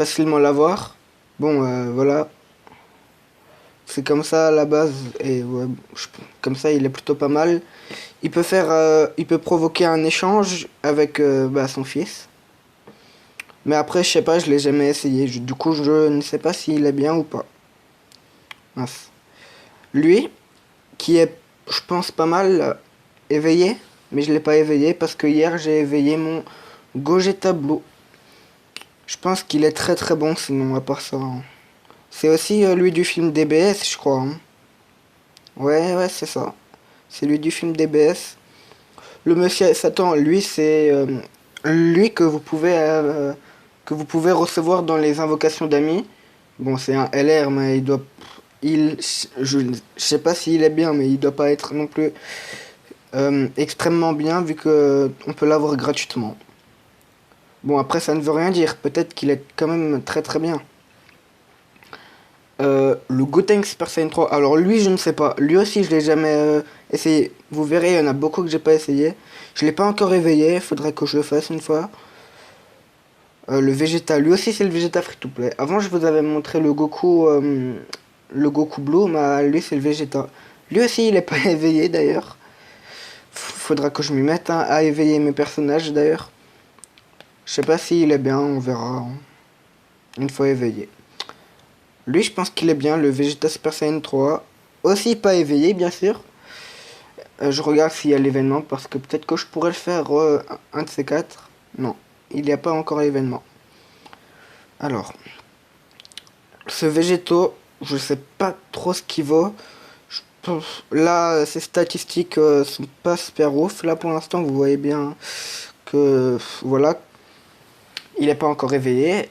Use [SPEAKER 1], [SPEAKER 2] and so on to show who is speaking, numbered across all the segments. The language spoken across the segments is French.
[SPEAKER 1] facilement l'avoir. Bon, voilà. C'est comme ça à la base. Et ouais, comme ça, il est plutôt pas mal. Il peut provoquer un échange avec son fils. Mais après, je sais pas, je l'ai jamais essayé. Du coup, je ne sais pas s'il est bien ou pas. Mince. Lui, qui est, je pense, pas mal éveillé, mais je l'ai pas éveillé parce que hier j'ai éveillé mon Gogeta Blue. Je pense qu'il est très très bon sinon, à part ça, hein. C'est aussi lui du film DBS, je crois, hein. Ouais, ouais, c'est ça. C'est lui du film DBS. Le monsieur Satan, lui, c'est lui que vous pouvez recevoir dans les invocations d'amis. Bon, c'est un LR, mais il doit, il, je sais pas s'il est bien, mais il doit pas être non plus extrêmement bien vu que on peut l'avoir gratuitement. Bon, après, ça ne veut rien dire. Peut-être qu'il est quand même très très bien. Le Gotenks Super Saiyan 3. Alors lui, je ne sais pas. Lui aussi, je l'ai jamais essayé. Vous verrez, il y en a beaucoup que j'ai pas essayé. Je l'ai pas encore éveillé. Faudrait que je le fasse une fois. Le Vegeta, lui aussi, c'est le Vegeta free to play. Avant, je vous avais montré le Goku Blue, mais lui, c'est le Vegeta. Lui aussi, il est pas éveillé d'ailleurs. Faudra que je m'y mette hein, à éveiller mes personnages d'ailleurs. Je sais pas s'il est bien, on verra hein, une fois éveillé. Lui, je pense qu'il est bien, le Vegeta Super Saiyan 3. Aussi pas éveillé, bien sûr. Je regarde s'il y a l'événement, parce que peut-être que je pourrais le faire un de ces quatre. Non, il n'y a pas encore l'événement. Alors, ce Végéto, je sais pas trop ce qu'il vaut. Là, ses statistiques sont pas super ouf. Là, pour l'instant, vous voyez bien que, voilà, il n'est pas encore éveillé.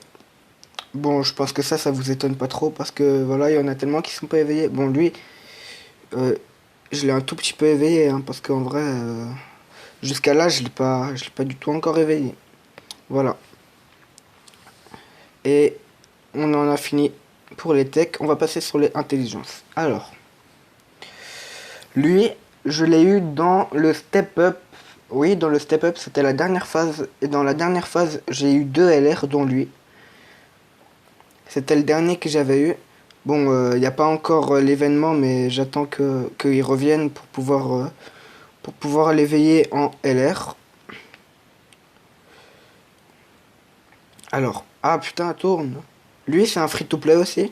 [SPEAKER 1] Bon, je pense que ça vous étonne pas trop parce que voilà, il y en a tellement qui sont pas éveillés. Bon, lui, euh, je l'ai un tout petit peu éveillé hein, parce qu'en vrai, jusqu'à là, je l'ai pas du tout encore éveillé. Voilà. Et on en a fini pour les techs. On va passer sur les intelligences. Alors, lui, je l'ai eu dans le step up. Oui, dans le step up, c'était la dernière phase. Et dans la dernière phase, j'ai eu 2 LR, dont lui. C'était le dernier que j'avais eu. Bon, il n'y a pas encore l'événement, mais j'attends qu'il revienne pour pouvoir l'éveiller en LR. Alors, ah putain, tourne. Lui, c'est un free-to-play aussi.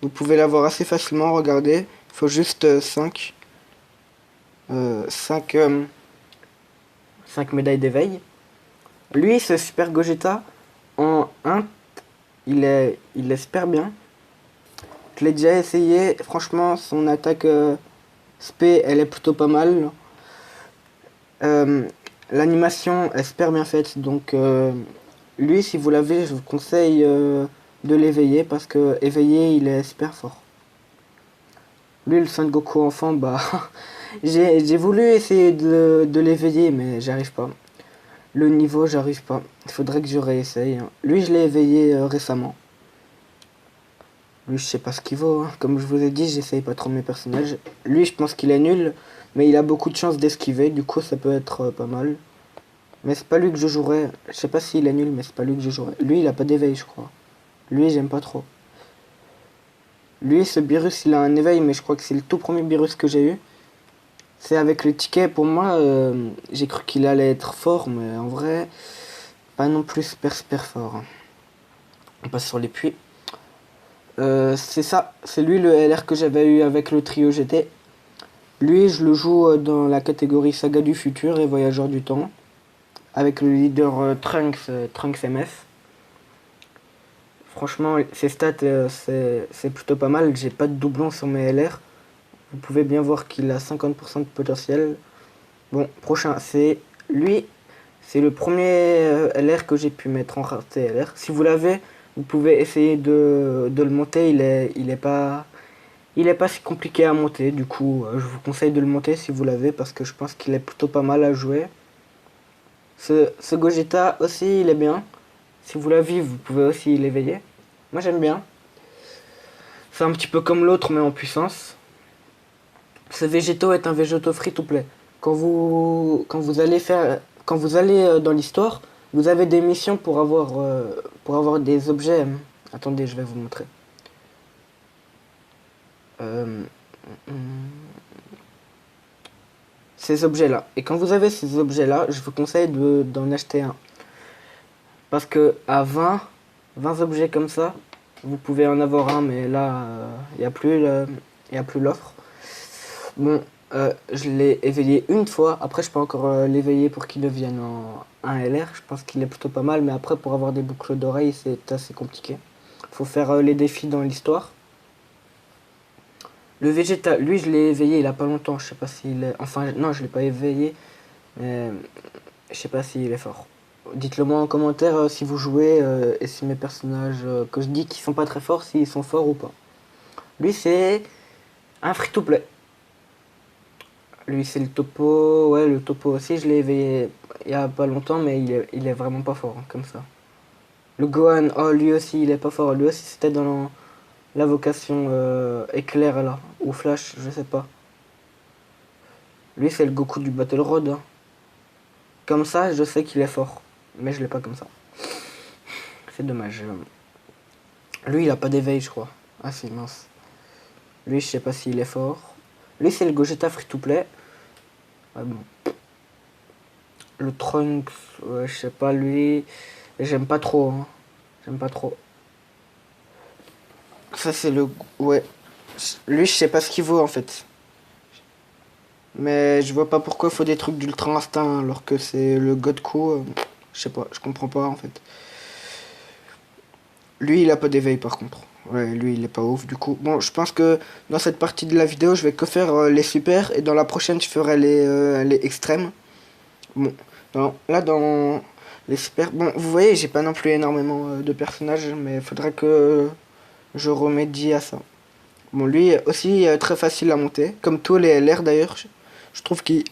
[SPEAKER 1] Vous pouvez l'avoir assez facilement, regardez. Il faut juste 5 5 médailles d'éveil. Lui, ce Super Gogeta, en 1, il est super bien. Je l'ai déjà essayé. Franchement, son attaque SP, elle est plutôt pas mal. Euh, L'animation est super bien faite. Donc, lui, si vous l'avez, je vous conseille de l'éveiller parce que éveillé, il est super fort. Lui, le Son Goku enfant, bah, j'ai voulu essayer de l'éveiller, mais j'arrive pas. Le niveau, j'arrive pas. Il faudrait que je réessaye, hein. Lui, je l'ai éveillé récemment. Lui, je sais pas ce qu'il vaut, hein. Comme je vous ai dit, j'essaye pas trop mes personnages. Lui, je pense qu'il est nul, mais il a beaucoup de chances d'esquiver, du coup, ça peut être pas mal. Mais c'est pas lui que je jouerais. Je sais pas s'il est nul, mais c'est pas lui que je jouerais. Lui, il a pas d'éveil, je crois. Lui, j'aime pas trop. Lui, ce Beerus, il a un éveil, mais je crois que c'est le tout premier Beerus que j'ai eu. C'est avec le ticket, pour moi, j'ai cru qu'il allait être fort, mais en vrai, pas non plus super super fort. On passe sur les puits. C'est ça, c'est lui le LR que j'avais eu avec le trio GT. Lui, je le joue dans la catégorie Saga du futur et Voyageur du temps, avec le leader Trunks MF. Franchement, ses stats, c'est plutôt pas mal. J'ai pas de doublon sur mes LR. Vous pouvez bien voir qu'il a 50% de potentiel. Bon, prochain, c'est lui. C'est le premier LR que j'ai pu mettre en rareté LR. Si vous l'avez, vous pouvez essayer de le monter. Il est pas si compliqué à monter. Du coup, je vous conseille de le monter si vous l'avez parce que je pense qu'il est plutôt pas mal à jouer. Ce Gogeta aussi, il est bien. Si vous l'avez, vous pouvez aussi l'éveiller. Moi, j'aime bien. C'est un petit peu comme l'autre, mais en puissance. Ce Végéto est un Végéto free-to-play. Quand vous allez dans l'histoire, vous avez des missions pour avoir pour avoir des objets. Attendez, je vais vous montrer. Ces objets-là. Et quand vous avez ces objets-là, je vous conseille d'en acheter un. Parce que à 20 objets comme ça, vous pouvez en avoir un, mais là, il n'y a plus l'offre. Bon, je l'ai éveillé une fois. Après, je peux encore l'éveiller pour qu'il devienne en 1 LR. Je pense qu'il est plutôt pas mal. Mais après, pour avoir des boucles d'oreilles, c'est assez compliqué. Faut faire les défis dans l'histoire. Le Vegeta, lui, je l'ai éveillé il y a pas longtemps. Je sais pas s'il est... Enfin, non, je l'ai pas éveillé. Mais je sais pas s'il est fort. Dites-le moi en commentaire si vous jouez et si mes personnages que je dis qu'ils sont pas très forts, s'ils sont forts ou pas. Lui, c'est un free-to-play. Lui, c'est le topo. Ouais, le topo aussi, je l'ai éveillé il y a pas longtemps, mais il est vraiment pas fort, hein, comme ça. Le Gohan, oh, lui aussi, il est pas fort. Lui aussi, c'était dans la vocation éclair, là. Ou Flash, je sais pas. Lui, c'est le Goku du Battle Road. Hein. Comme ça, je sais qu'il est fort. Mais je l'ai pas comme ça. C'est dommage. Lui, il a pas d'éveil, je crois. Ah, c'est mince. Lui, je sais pas s'il est fort. Lui, c'est le Gogeta free-to-play. Ouais, bon. Le Trunks, ouais, je sais pas, lui. J'aime pas trop. Hein. J'aime pas trop. Ça, c'est le. Ouais. Lui, je sais pas ce qu'il vaut en fait. Mais je vois pas pourquoi il faut des trucs d'ultra instinct alors que c'est le Godku. Je sais pas, je comprends pas en fait. Lui, il a pas d'éveil par contre. Ouais, lui, il est pas ouf du coup. Bon, je pense que dans cette partie de la vidéo, je vais que faire les super et dans la prochaine, je ferai les extrêmes. Bon, là, dans les super... Bon, vous voyez, j'ai pas non plus énormément de personnages, mais il faudrait que je remédie à ça. Bon, lui aussi très facile à monter, comme tous les LR d'ailleurs. Je trouve qu'ils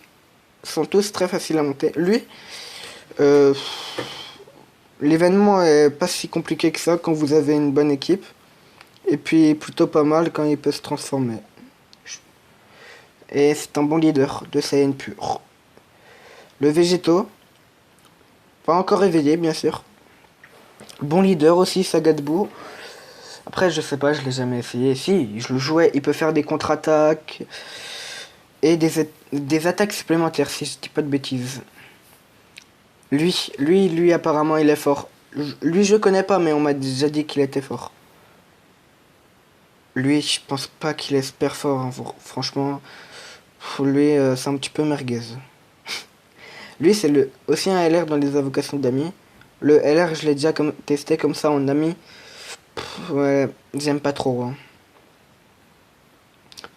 [SPEAKER 1] sont tous très faciles à monter. Lui, euh, l'événement est pas si compliqué que ça quand vous avez une bonne équipe. Et puis plutôt pas mal quand il peut se transformer. Et c'est un bon leader de Saiyan pur. Le Végéto, pas encore éveillé bien sûr. Bon leader aussi, Sagadbou. Après je sais pas, je l'ai jamais essayé. Si, je le jouais, il peut faire des contre-attaques. Et des attaques supplémentaires si je dis pas de bêtises. Lui apparemment il est fort. Lui je connais pas mais on m'a déjà dit qu'il était fort. Lui je pense pas qu'il est super fort. Hein. Franchement, lui c'est un petit peu merguez. Lui c'est aussi un LR dans les invocations d'amis. Le LR je l'ai déjà testé comme ça en ami. Ouais, j'aime pas trop. Hein.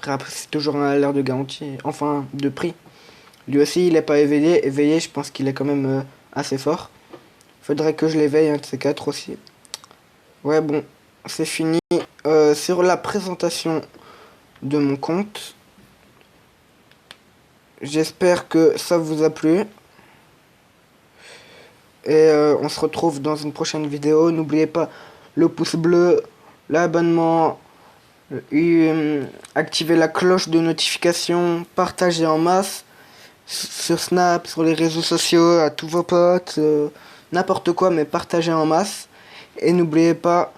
[SPEAKER 1] Après c'est toujours un LR de garantie. Enfin de prix. Lui aussi il est pas éveillé. Éveillé je pense qu'il est quand même assez fort. Faudrait que je l'éveille un de ces quatre aussi. Ouais bon, c'est fini. Sur la présentation de mon compte. J'espère que ça vous a plu. Et on se retrouve dans une prochaine vidéo. N'oubliez pas le pouce bleu, l'abonnement, activer la cloche de notification, partager en masse sur Snap, sur les réseaux sociaux, à tous vos potes, n'importe quoi, mais partagez en masse. Et n'oubliez pas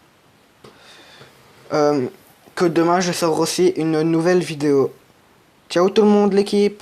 [SPEAKER 1] que demain je sors aussi une nouvelle vidéo. Ciao tout le monde l'équipe!